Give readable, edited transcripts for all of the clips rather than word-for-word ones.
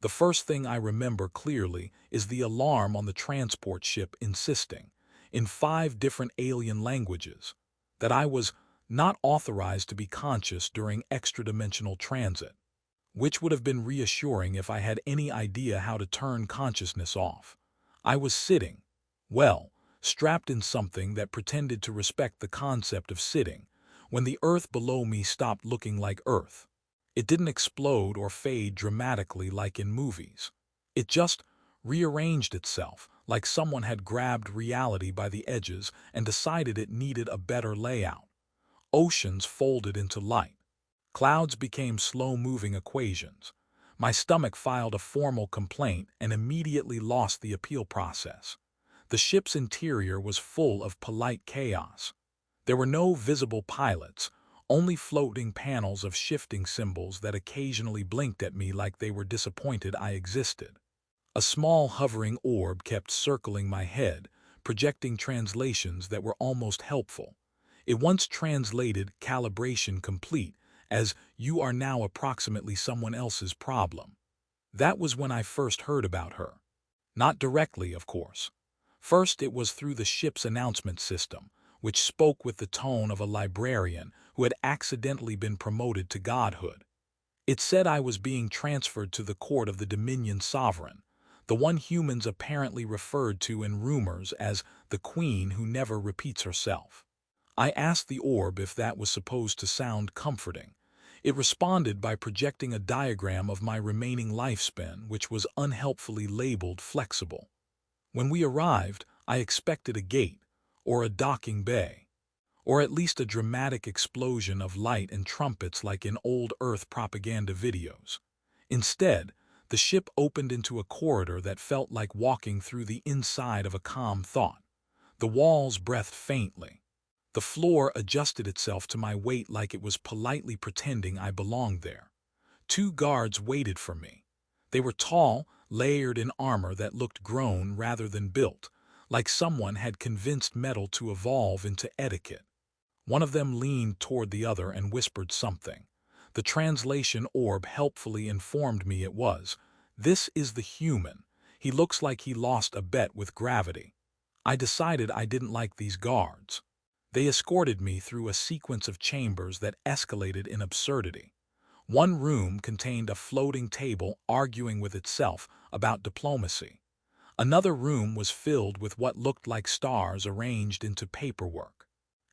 The first thing I remember clearly is the alarm on the transport ship insisting, in 5 different alien languages, that I was not authorized to be conscious during extra-dimensional transit, which would have been reassuring if I had any idea how to turn consciousness off. I was sitting, well, strapped in something that pretended to respect the concept of sitting, when the Earth below me stopped looking like Earth. It didn't explode or fade dramatically like in movies. It just rearranged itself, like someone had grabbed reality by the edges and decided it needed a better layout. Oceans folded into light. Clouds became slow-moving equations. My stomach filed a formal complaint and immediately lost the appeal process. The ship's interior was full of polite chaos. There were no visible pilots, only floating panels of shifting symbols that occasionally blinked at me like they were disappointed I existed. A small hovering orb kept circling my head, projecting translations that were almost helpful. It once translated "calibration complete" as "you are now approximately someone else's problem." That was when I first heard about her. Not directly, of course. First, it was through the ship's announcement system, which spoke with the tone of a librarian who had accidentally been promoted to godhood. It said I was being transferred to the court of the Dominion Sovereign, the one humans apparently referred to in rumors as the Queen who never repeats herself. I asked the orb if that was supposed to sound comforting. It responded by projecting a diagram of my remaining lifespan, which was unhelpfully labeled flexible. When we arrived, I expected a gate, or a docking bay, or at least a dramatic explosion of light and trumpets like in old Earth propaganda videos. Instead, the ship opened into a corridor that felt like walking through the inside of a calm thought. The walls breathed faintly. The floor adjusted itself to my weight like it was politely pretending I belonged there. 2 guards waited for me. They were tall, layered in armor that looked grown rather than built, like someone had convinced metal to evolve into etiquette. One of them leaned toward the other and whispered something. The translation orb helpfully informed me it was, "This is the human. He looks like he lost a bet with gravity." I decided I didn't like these guards. They escorted me through a sequence of chambers that escalated in absurdity. One room contained a floating table arguing with itself about diplomacy. Another room was filled with what looked like stars arranged into paperwork.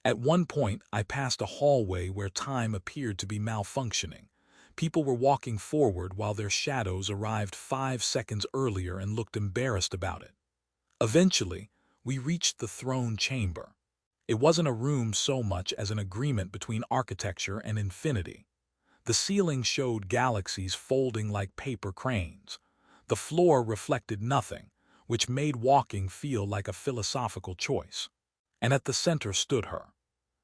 At one point, I passed a hallway where time appeared to be malfunctioning. People were walking forward while their shadows arrived 5 seconds earlier and looked embarrassed about it. Eventually, we reached the throne chamber. It wasn't a room so much as an agreement between architecture and infinity. The ceiling showed galaxies folding like paper cranes. The floor reflected nothing, which made walking feel like a philosophical choice. And at the center stood her.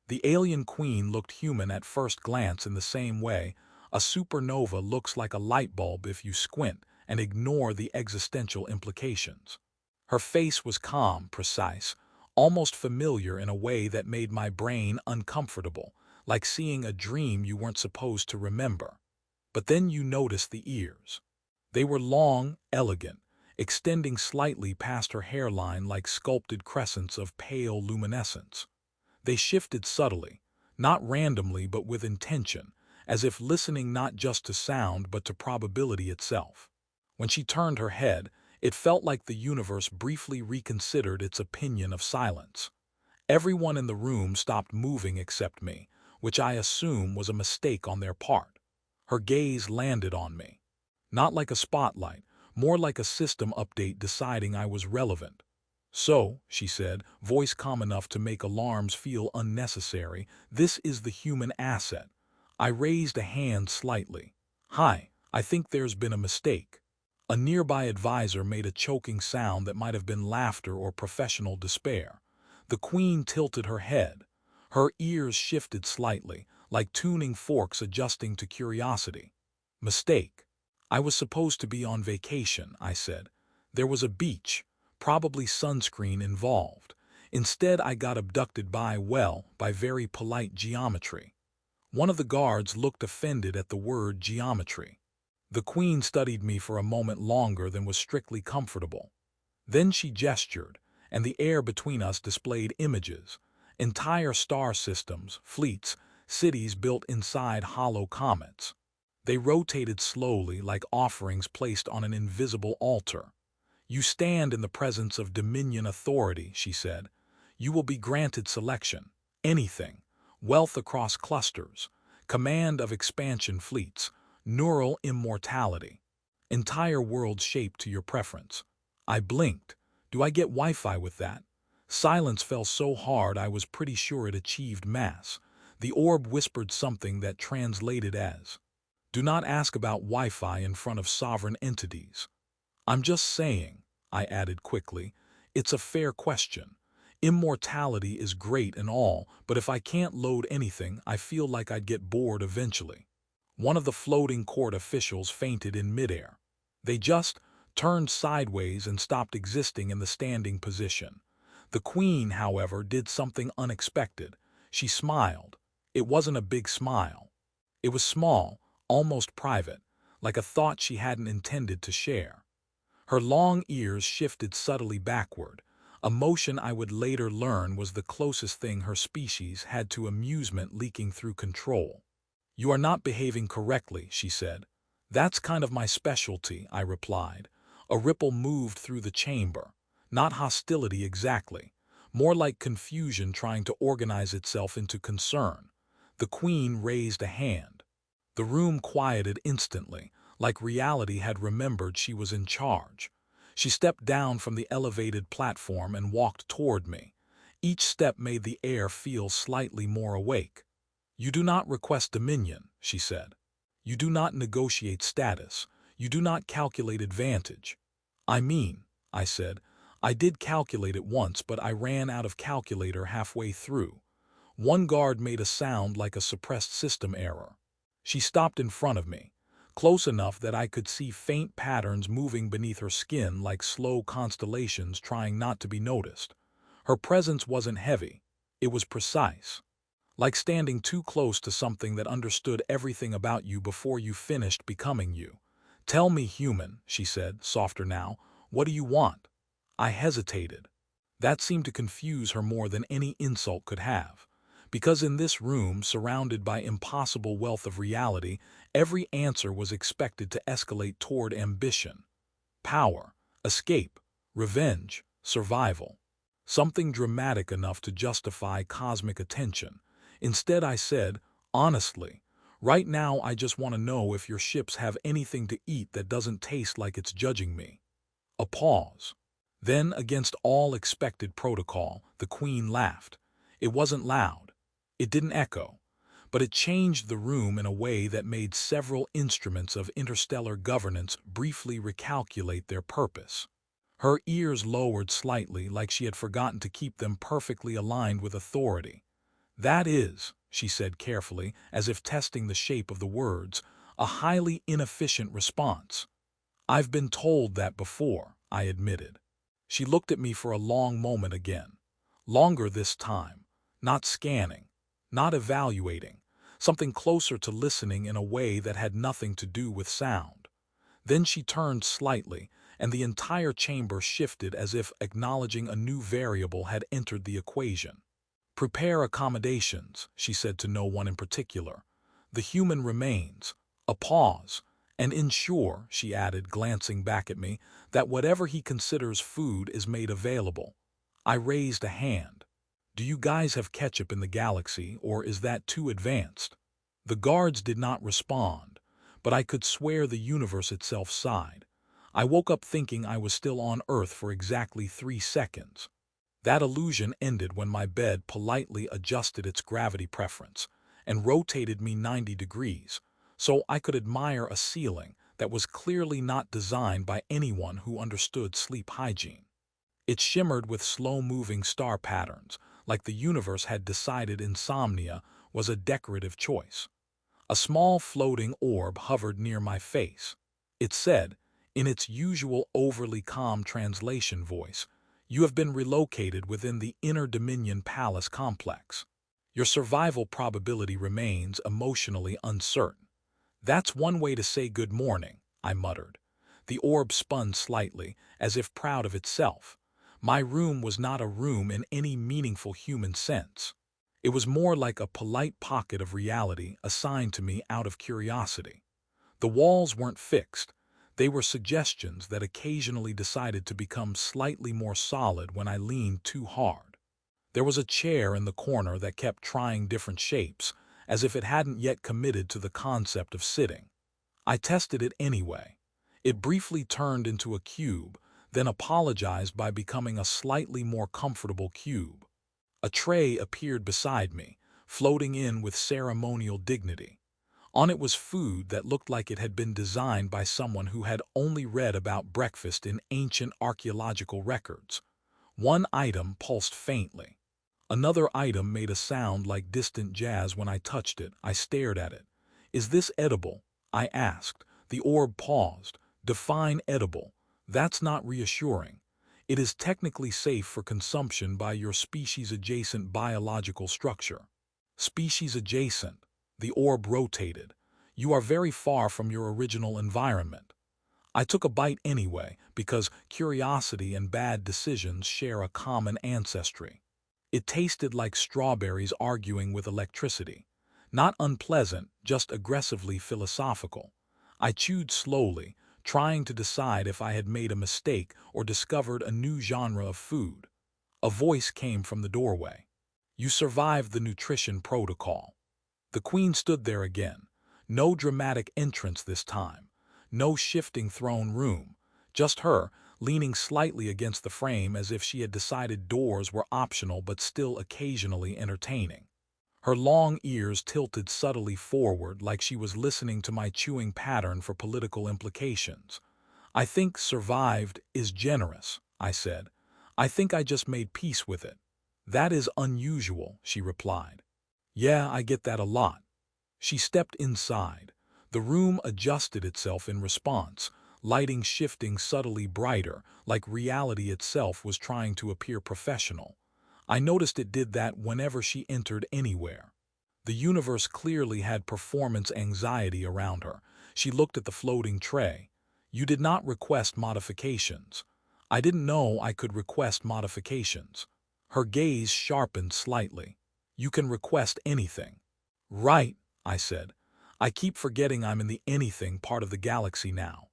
The alien queen looked human at first glance in the same way a supernova looks like a light bulb if you squint and ignore the existential implications. Her face was calm, precise, almost familiar in a way that made my brain uncomfortable, like seeing a dream you weren't supposed to remember. But then you noticed the ears. They were long, elegant, extending slightly past her hairline like sculpted crescents of pale luminescence. They shifted subtly, not randomly but with intention, as if listening not just to sound but to probability itself. When she turned her head, it felt like the universe briefly reconsidered its opinion of silence. Everyone in the room stopped moving except me, which I assume was a mistake on their part. Her gaze landed on me. Not like a spotlight, more like a system update deciding I was relevant. "So," she said, voice calm enough to make alarms feel unnecessary, "this is the human asset." I raised a hand slightly. "Hi, I think there's been a mistake." A nearby advisor made a choking sound that might have been laughter or professional despair. The queen tilted her head. Her ears shifted slightly, like tuning forks adjusting to curiosity. "Mistake. I was supposed to be on vacation," I said. "There was a beach, probably sunscreen involved. Instead, I got abducted by very polite geometry." One of the guards looked offended at the word geometry. The queen studied me for a moment longer than was strictly comfortable. Then she gestured, and the air between us displayed images, entire star systems, fleets, cities built inside hollow comets. They rotated slowly like offerings placed on an invisible altar. "You stand in the presence of Dominion authority," she said. "You will be granted selection, anything, wealth across clusters, command of expansion fleets, neural immortality, entire world shaped to your preference." I blinked. Do I get Wi-Fi with that? Silence fell so hard I was pretty sure it achieved mass. The orb whispered something that translated as, "Do not ask about Wi-Fi in front of sovereign entities." "I'm just saying," I added quickly, "it's a fair question. Immortality is great and all, but if I can't load anything, I feel like I'd get bored eventually." One of the floating court officials fainted in midair. They just turned sideways and stopped existing in the standing position. The queen, however, did something unexpected. She smiled. It wasn't a big smile. It was small, almost private, like a thought she hadn't intended to share. Her long ears shifted subtly backward, a motion I would later learn was the closest thing her species had to amusement leaking through control. "You are not behaving correctly," she said. "That's kind of my specialty," I replied. A ripple moved through the chamber. Not hostility exactly, more like confusion trying to organize itself into concern. The queen raised a hand. The room quieted instantly, like reality had remembered she was in charge. She stepped down from the elevated platform and walked toward me. Each step made the air feel slightly more awake. "You do not request dominion," she said. "You do not negotiate status. You do not calculate advantage." "I mean," I said, "I did calculate it once, but I ran out of calculator halfway through." One guard made a sound like a suppressed system error. She stopped in front of me, close enough that I could see faint patterns moving beneath her skin like slow constellations trying not to be noticed. Her presence wasn't heavy. It was precise. Like standing too close to something that understood everything about you before you finished becoming you. "Tell me, human," she said, softer now, "what do you want?" I hesitated. That seemed to confuse her more than any insult could have. Because in this room, surrounded by impossible wealth of reality, every answer was expected to escalate toward ambition. Power, escape, revenge, survival. Something dramatic enough to justify cosmic attention. Instead I said, honestly, right now I just want to know if your ships have anything to eat that doesn't taste like it's judging me. A pause. Then, against all expected protocol, the queen laughed. It wasn't loud. It didn't echo. But it changed the room in a way that made several instruments of interstellar governance briefly recalculate their purpose. Her ears lowered slightly like she had forgotten to keep them perfectly aligned with authority. "That is," she said carefully, as if testing the shape of the words, "a highly inefficient response." "I've been told that before," I admitted. She looked at me for a long moment again. Longer this time. Not scanning. Not evaluating. Something closer to listening in a way that had nothing to do with sound. Then she turned slightly, and the entire chamber shifted as if acknowledging a new variable had entered the equation. "Prepare accommodations," she said to no one in particular. "The human remains." A pause. "And ensure," she added, glancing back at me, "that whatever he considers food is made available." I raised a hand. "Do you guys have ketchup in the galaxy, or is that too advanced?" The guards did not respond, but I could swear the universe itself sighed. I woke up thinking I was still on Earth for exactly 3 seconds. That illusion ended when my bed politely adjusted its gravity preference and rotated me 90 degrees, so I could admire a ceiling that was clearly not designed by anyone who understood sleep hygiene. It shimmered with slow-moving star patterns, like the universe had decided insomnia was a decorative choice. A small floating orb hovered near my face. It said, in its usual overly calm translation voice, "You have been relocated within the Inner Dominion Palace complex. Your survival probability remains emotionally uncertain." That's one way to say good morning, I muttered. The orb spun slightly, as if proud of itself. My room was not a room in any meaningful human sense. It was more like a polite pocket of reality assigned to me out of curiosity. The walls weren't fixed. They were suggestions that occasionally decided to become slightly more solid when I leaned too hard. There was a chair in the corner that kept trying different shapes, as if it hadn't yet committed to the concept of sitting. I tested it anyway. It briefly turned into a cube, then apologized by becoming a slightly more comfortable cube. A tray appeared beside me, floating in with ceremonial dignity. On it was food that looked like it had been designed by someone who had only read about breakfast in ancient archaeological records. One item pulsed faintly. Another item made a sound like distant jazz when I touched it. I stared at it. "Is this edible?" I asked. The orb paused. "Define edible. That's not reassuring. It is technically safe for consumption by your species-adjacent biological structure." Species-adjacent. The orb rotated. "You are very far from your original environment." I took a bite anyway, because curiosity and bad decisions share a common ancestry. It tasted like strawberries arguing with electricity. Not unpleasant, just aggressively philosophical. I chewed slowly, trying to decide if I had made a mistake or discovered a new genre of food. A voice came from the doorway. "You survived the nutrition protocol." The queen stood there again. No dramatic entrance this time. No shifting throne room. Just her, leaning slightly against the frame as if she had decided doors were optional but still occasionally entertaining. Her long ears tilted subtly forward like she was listening to my chewing pattern for political implications. "I think survived is generous," I said. "I think I just made peace with it." "That is unusual," she replied. "Yeah, I get that a lot." She stepped inside. The room adjusted itself in response, lighting shifting subtly brighter, like reality itself was trying to appear professional. I noticed it did that whenever she entered anywhere. The universe clearly had performance anxiety around her. She looked at the floating tray. "You did not request modifications." I didn't know I could request modifications. Her gaze sharpened slightly. "You can request anything." "Right," I said. "I keep forgetting I'm in the anything part of the galaxy now."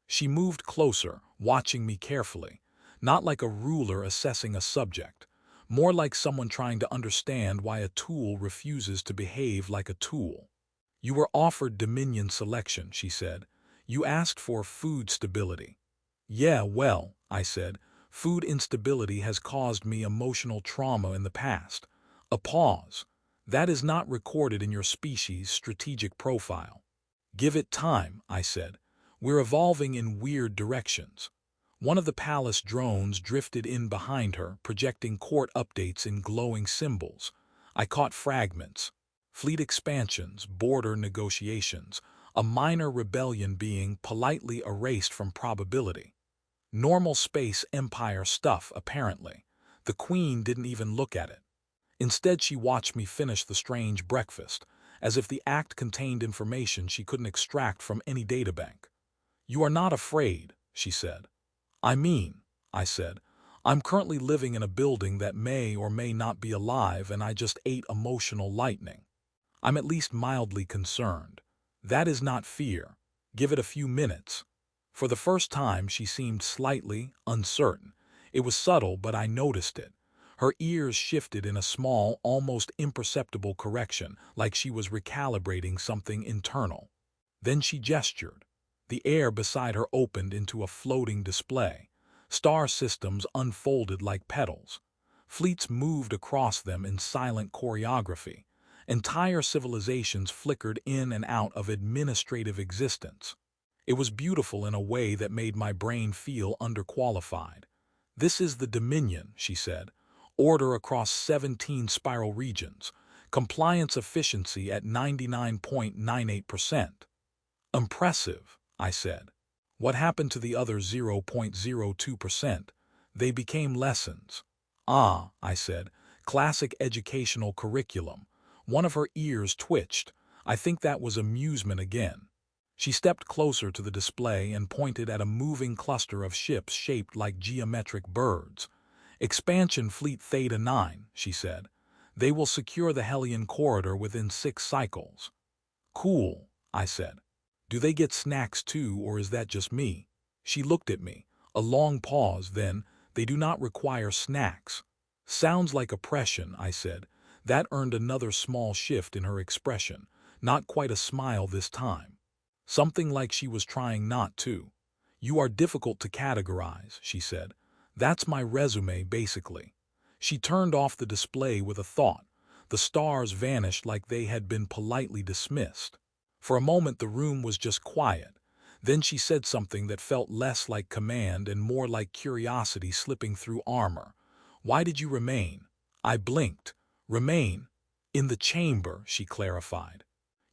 She moved closer, watching me carefully, not like a ruler assessing a subject, more like someone trying to understand why a tool refuses to behave like a tool. "You were offered Dominion selection," she said. "You asked for food stability." "Yeah, well," I said, "food instability has caused me emotional trauma in the past." A pause. "That is not recorded in your species' strategic profile." "Give it time," I said. "We're evolving in weird directions." One of the palace drones drifted in behind her, projecting court updates in glowing symbols. I caught fragments. Fleet expansions, border negotiations, a minor rebellion being politely erased from probability. Normal space empire stuff, apparently. The queen didn't even look at it. Instead, she watched me finish the strange breakfast, as if the act contained information she couldn't extract from any databank. "You are not afraid," she said. "I mean," I said, "I'm currently living in a building that may or may not be alive, and I just ate emotional lightning. I'm at least mildly concerned. That is not fear. Give it a few minutes." For the first time, she seemed slightly uncertain. It was subtle, but I noticed it. Her ears shifted in a small, almost imperceptible correction, like she was recalibrating something internal. Then she gestured. The air beside her opened into a floating display. Star systems unfolded like petals. Fleets moved across them in silent choreography. Entire civilizations flickered in and out of administrative existence. It was beautiful in a way that made my brain feel underqualified. "This is the Dominion," she said. "Order across 17 spiral regions. Compliance efficiency at 99.98%. "Impressive," I said. "What happened to the other 0.02%? They became lessons." "Ah," I said, "classic educational curriculum." One of her ears twitched. I think that was amusement again. She stepped closer to the display and pointed at a moving cluster of ships shaped like geometric birds. "Expansion Fleet Theta 9, she said. "They will secure the Hellion corridor within 6 cycles." "Cool," I said. "Do they get snacks too, or is that just me?" She looked at me. A long pause, then, "They do not require snacks." "Sounds like oppression," I said. That earned another small shift in her expression, not quite a smile this time. Something like she was trying not to. "You are difficult to categorize," she said. "That's my resume, basically." She turned off the display with a thought. The stars vanished like they had been politely dismissed. For a moment the room was just quiet. Then she said something that felt less like command and more like curiosity slipping through armor. "Why did you remain?" I blinked. "Remain?" "In the chamber," she clarified.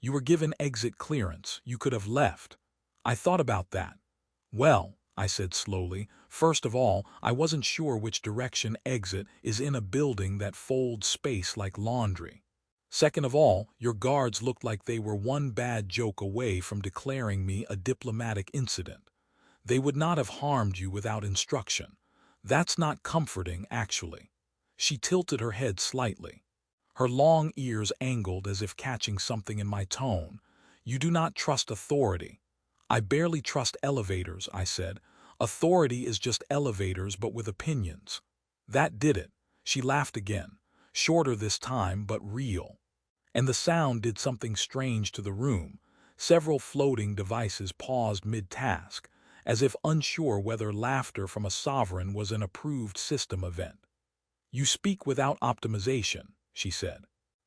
"You were given exit clearance. You could have left." I thought about that. "Well," I said slowly, "first of all, I wasn't sure which direction exit is in a building that folds space like laundry. Second of all, your guards looked like they were one bad joke away from declaring me a diplomatic incident. They would not have harmed you without instruction. That's not comforting, actually." She tilted her head slightly. Her long ears angled as if catching something in my tone. "You do not trust authority." "I barely trust elevators," I said. "Authority is just elevators but with opinions." That did it. She laughed again, shorter this time but real. And the sound did something strange to the room. Several floating devices paused mid-task, as if unsure whether laughter from a sovereign was an approved system event. "You speak without optimization," she said.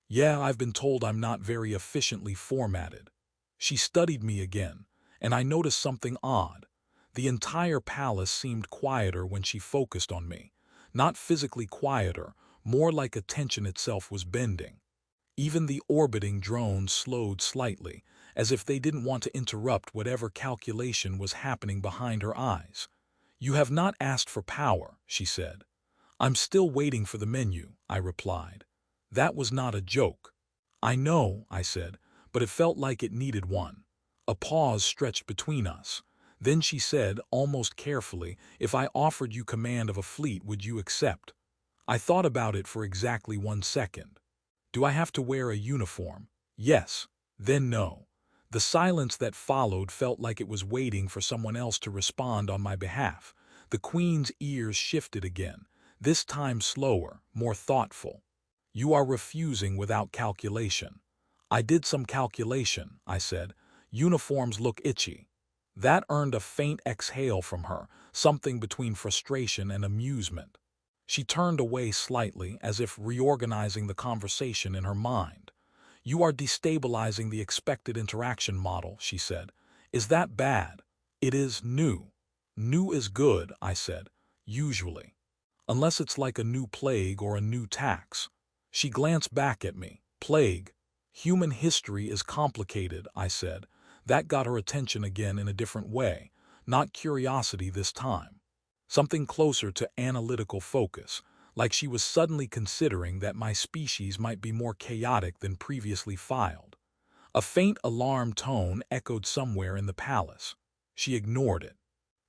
"Yeah, I've been told I'm not very efficiently formatted." She studied me again, and I noticed something odd. The entire palace seemed quieter when she focused on me. Not physically quieter, more like attention itself was bending. Even the orbiting drones slowed slightly, as if they didn't want to interrupt whatever calculation was happening behind her eyes. "You have not asked for power," she said. "I'm still waiting for the menu," I replied. That was not a joke. "I know," I said, but it felt like it needed one. A pause stretched between us. Then she said, almost carefully, "If I offered you command of a fleet, would you accept?" I thought about it for exactly 1 second. "Do I have to wear a uniform?" "Yes." "Then no." The silence that followed felt like it was waiting for someone else to respond on my behalf. The Queen's ears shifted again, this time slower, more thoughtful. "You are refusing without calculation." "I did some calculation," I said. "Uniforms look itchy." That earned a faint exhale from her, something between frustration and amusement. She turned away slightly, as if reorganizing the conversation in her mind. "You are destabilizing the expected interaction model," she said. "Is that bad?" "It is new." "New is good," I said. "Usually. Unless it's like a new plague or a new tax." She glanced back at me. "Plague. Human history is complicated," I said. That got her attention again in a different way, not curiosity this time. Something closer to analytical focus, like she was suddenly considering that my species might be more chaotic than previously filed. A faint alarm tone echoed somewhere in the palace. She ignored it.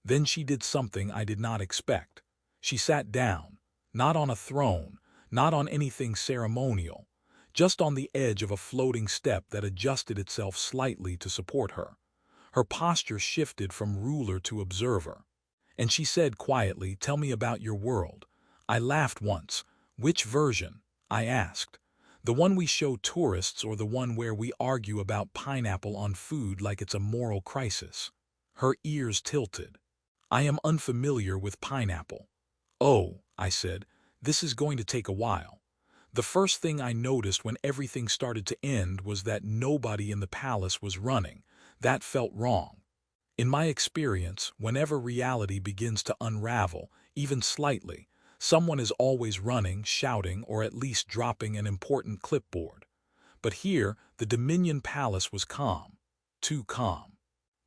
Then she did something I did not expect. She sat down, not on a throne, not on anything ceremonial, just on the edge of a floating step that adjusted itself slightly to support her. Her posture shifted from ruler to observer. And she said quietly, "Tell me about your world." I laughed once. "Which version?" I asked. "The one we show tourists or the one where we argue about pineapple on food like it's a moral crisis?" Her ears tilted. "I am unfamiliar with pineapple." "Oh," I said, "this is going to take a while." The first thing I noticed when everything started to end was that nobody in the palace was running. That felt wrong. In my experience, whenever reality begins to unravel, even slightly, someone is always running, shouting, or at least dropping an important clipboard. But here, the Dominion Palace was calm. Too calm.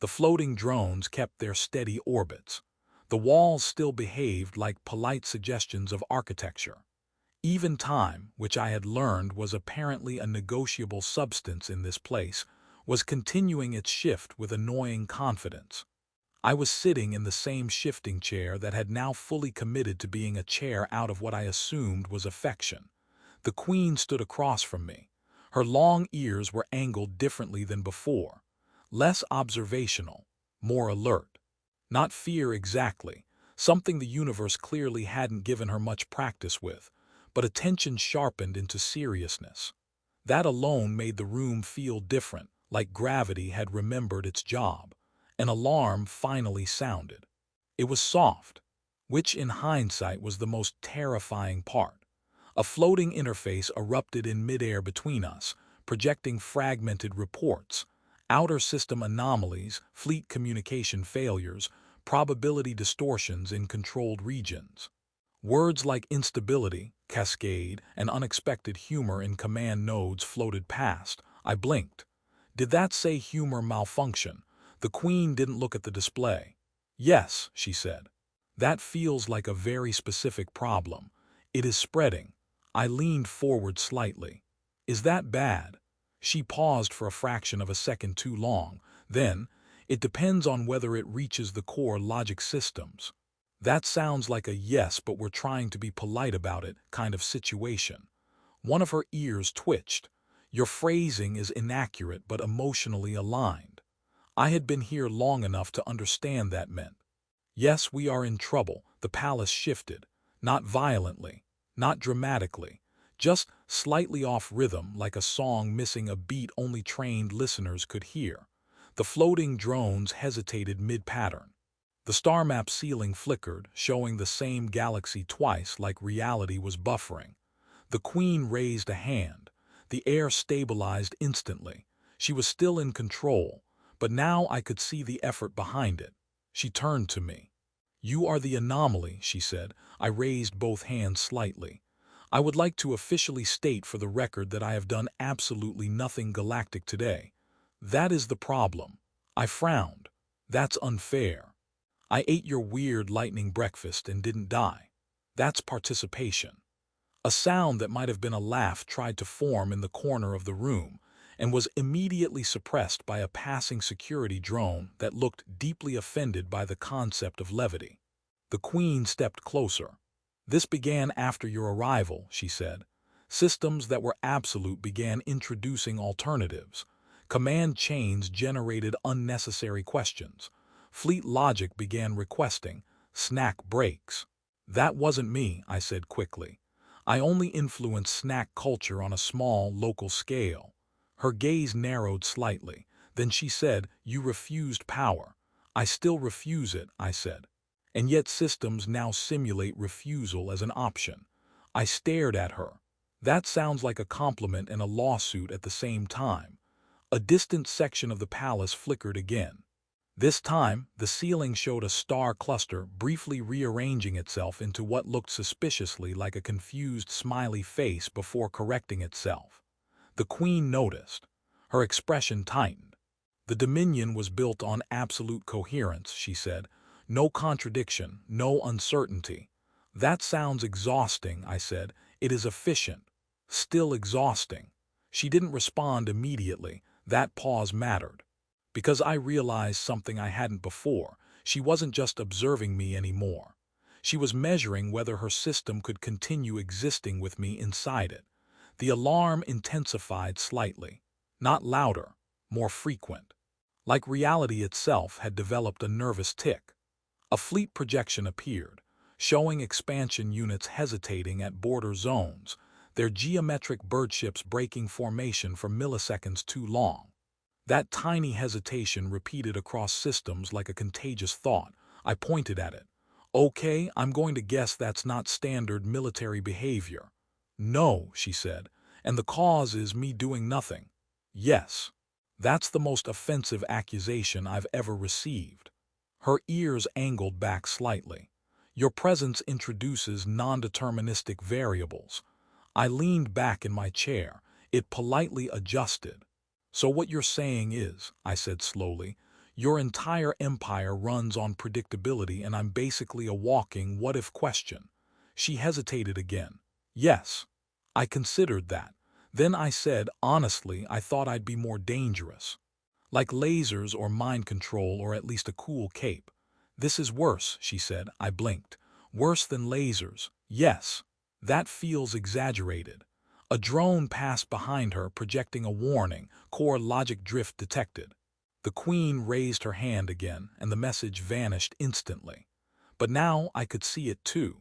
The floating drones kept their steady orbits. The walls still behaved like polite suggestions of architecture. Even time, which I had learned was apparently a negotiable substance in this place, was continuing its shift with annoying confidence. I was sitting in the same shifting chair that had now fully committed to being a chair out of what I assumed was affection. The Queen stood across from me. Her long ears were angled differently than before, less observational, more alert. Not fear exactly, something the universe clearly hadn't given her much practice with, but attention sharpened into seriousness. That alone made the room feel different, like gravity had remembered its job. An alarm finally sounded. It was soft, which in hindsight was the most terrifying part. A floating interface erupted in midair between us, projecting fragmented reports, outer system anomalies, fleet communication failures, probability distortions in controlled regions. Words like instability, cascade, and unexpected humor in command nodes floated past. I blinked. Did that say humor malfunction? The Queen didn't look at the display. Yes, she said. That feels like a very specific problem. It is spreading. I leaned forward slightly. Is that bad? She paused for a fraction of a second too long. Then, it depends on whether it reaches the core logic systems. That sounds like a yes, but we're trying to be polite about it kind of situation. One of her ears twitched. Your phrasing is inaccurate but emotionally aligned. I had been here long enough to understand that meant. Yes, we are in trouble. The palace shifted. Not violently, not dramatically, just slightly off rhythm like a song missing a beat only trained listeners could hear. The floating drones hesitated mid-pattern. The star map ceiling flickered, showing the same galaxy twice like reality was buffering. The Queen raised a hand. The air stabilized instantly. She was still in control, but now I could see the effort behind it. She turned to me. You are the anomaly, she said. I raised both hands slightly. I would like to officially state for the record that I have done absolutely nothing galactic today. That is the problem. I frowned. That's unfair. I ate your weird lightning breakfast and didn't die. That's participation. A sound that might have been a laugh tried to form in the corner of the room and was immediately suppressed by a passing security drone that looked deeply offended by the concept of levity. The Queen stepped closer. This began after your arrival, she said. Systems that were absolute began introducing alternatives. Command chains generated unnecessary questions. Fleet logic began requesting snack breaks. That wasn't me, I said quickly. I only influenced snack culture on a small, local scale. Her gaze narrowed slightly. Then she said, you refused power. I still refuse it, I said. And yet systems now simulate refusal as an option. I stared at her. That sounds like a compliment and a lawsuit at the same time. A distant section of the palace flickered again. This time, the ceiling showed a star cluster briefly rearranging itself into what looked suspiciously like a confused smiley face before correcting itself. The Queen noticed. Her expression tightened. The Dominion was built on absolute coherence, she said. No contradiction, no uncertainty. That sounds exhausting, I said. It is efficient. Still exhausting. She didn't respond immediately. That pause mattered. Because I realized something I hadn't before. She wasn't just observing me anymore. She was measuring whether her system could continue existing with me inside it. The alarm intensified slightly. Not louder, more frequent. Like reality itself had developed a nervous tick. A fleet projection appeared, showing expansion units hesitating at border zones, their geometric birdships breaking formation for milliseconds too long. That tiny hesitation repeated across systems like a contagious thought. I pointed at it. Okay, I'm going to guess that's not standard military behavior. No, she said, and the cause is me doing nothing. Yes. That's the most offensive accusation I've ever received. Her ears angled back slightly. Your presence introduces non-deterministic variables. I leaned back in my chair. It politely adjusted. So what you're saying is, I said slowly, your entire empire runs on predictability and I'm basically a walking what-if question. She hesitated again. Yes, I considered that. Then I said, honestly, I thought I'd be more dangerous. Like lasers or mind control or at least a cool cape. This is worse, she said. I blinked. Worse than lasers. Yes. That feels exaggerated. A drone passed behind her, projecting a warning. Core logic drift detected. The Queen raised her hand again, and the message vanished instantly. But now I could see it too.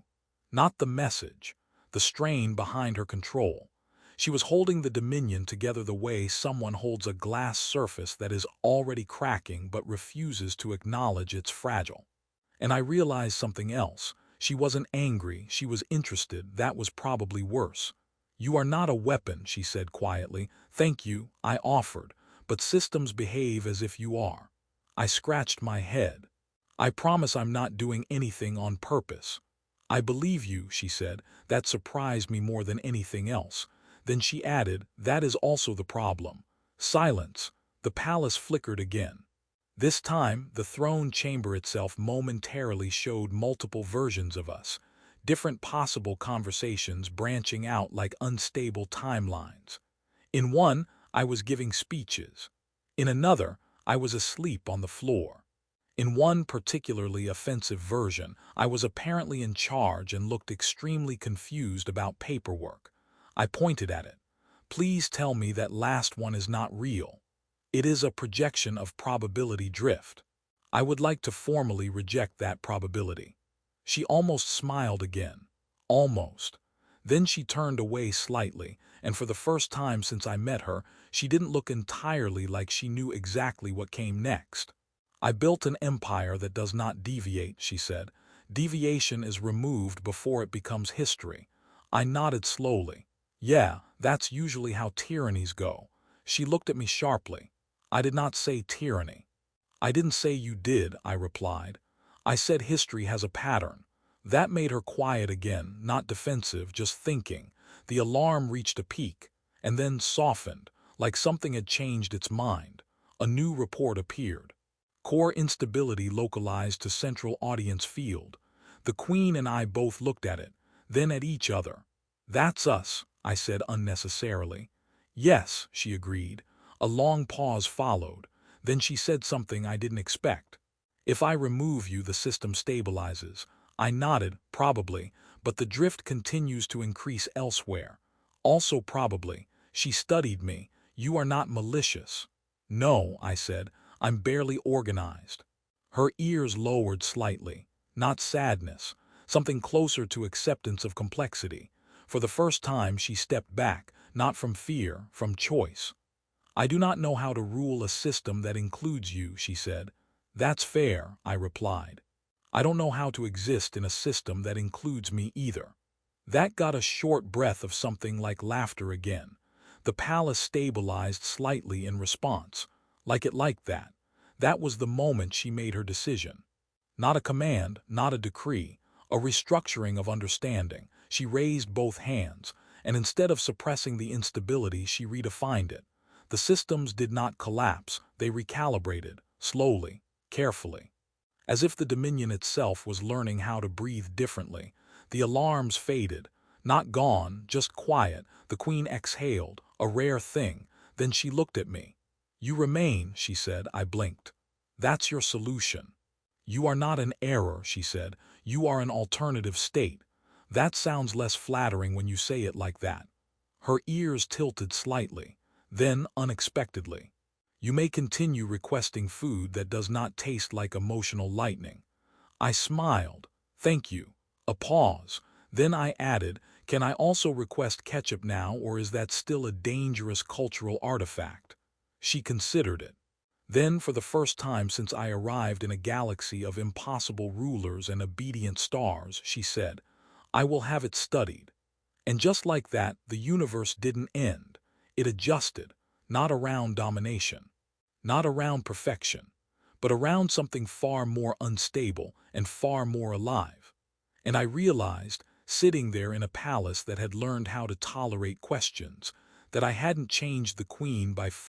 Not the message, the strain behind her control. She was holding the Dominion together the way someone holds a glass surface that is already cracking but refuses to acknowledge it's fragile. And I realized something else. She wasn't angry, she was interested. That was probably worse. You are not a weapon, she said quietly. Thank you, I offered, but systems behave as if you are. I scratched my head. I promise I'm not doing anything on purpose. I believe you, she said. That surprised me more than anything else. Then she added, that is also the problem. Silence. The palace flickered again. This time, the throne chamber itself momentarily showed multiple versions of us, different possible conversations branching out like unstable timelines. In one, I was giving speeches. In another, I was asleep on the floor. In one particularly offensive version, I was apparently in charge and looked extremely confused about paperwork. I pointed at it. Please tell me that last one is not real. It is a projection of probability drift. I would like to formally reject that probability. She almost smiled again. Almost. Then she turned away slightly, and for the first time since I met her, she didn't look entirely like she knew exactly what came next. I built an empire that does not deviate, she said. Deviation is removed before it becomes history. I nodded slowly. Yeah, that's usually how tyrannies go. She looked at me sharply. I did not say tyranny. I didn't say you did, I replied. I said history has a pattern. That made her quiet again, not defensive, just thinking. The alarm reached a peak, and then softened, like something had changed its mind. A new report appeared. Core instability localized to central audience field. The Queen and I both looked at it, then at each other. That's us, I said unnecessarily. Yes, she agreed. A long pause followed. Then she said something I didn't expect. If I remove you, the system stabilizes. I nodded, probably, but the drift continues to increase elsewhere. Also probably. She studied me. You are not malicious. No, I said. I'm barely organized. Her ears lowered slightly. Not sadness. Something closer to acceptance of complexity. For the first time she stepped back, not from fear, from choice. I do not know how to rule a system that includes you, she said. That's fair, I replied. I don't know how to exist in a system that includes me either. That got a short breath of something like laughter again. The palace stabilized slightly in response. Like it liked that. That was the moment she made her decision. Not a command, not a decree, a restructuring of understanding. She raised both hands, and instead of suppressing the instability, she redefined it. The systems did not collapse, they recalibrated, slowly, carefully. As if the Dominion itself was learning how to breathe differently. The alarms faded. Not gone, just quiet. The Queen exhaled, a rare thing. Then she looked at me. You remain, she said. I blinked. That's your solution. You are not an error, she said. You are an alternative state. That sounds less flattering when you say it like that. Her ears tilted slightly. Then, unexpectedly, you may continue requesting food that does not taste like emotional lightning. I smiled. Thank you. A pause. Then I added, can I also request ketchup now, or is that still a dangerous cultural artifact? She considered it. Then, for the first time since I arrived in a galaxy of impossible rulers and obedient stars, she said, I will have it studied. And just like that, the universe didn't end. It adjusted, not around domination, not around perfection, but around something far more unstable and far more alive. And I realized, sitting there in a palace that had learned how to tolerate questions, that I hadn't changed the Queen by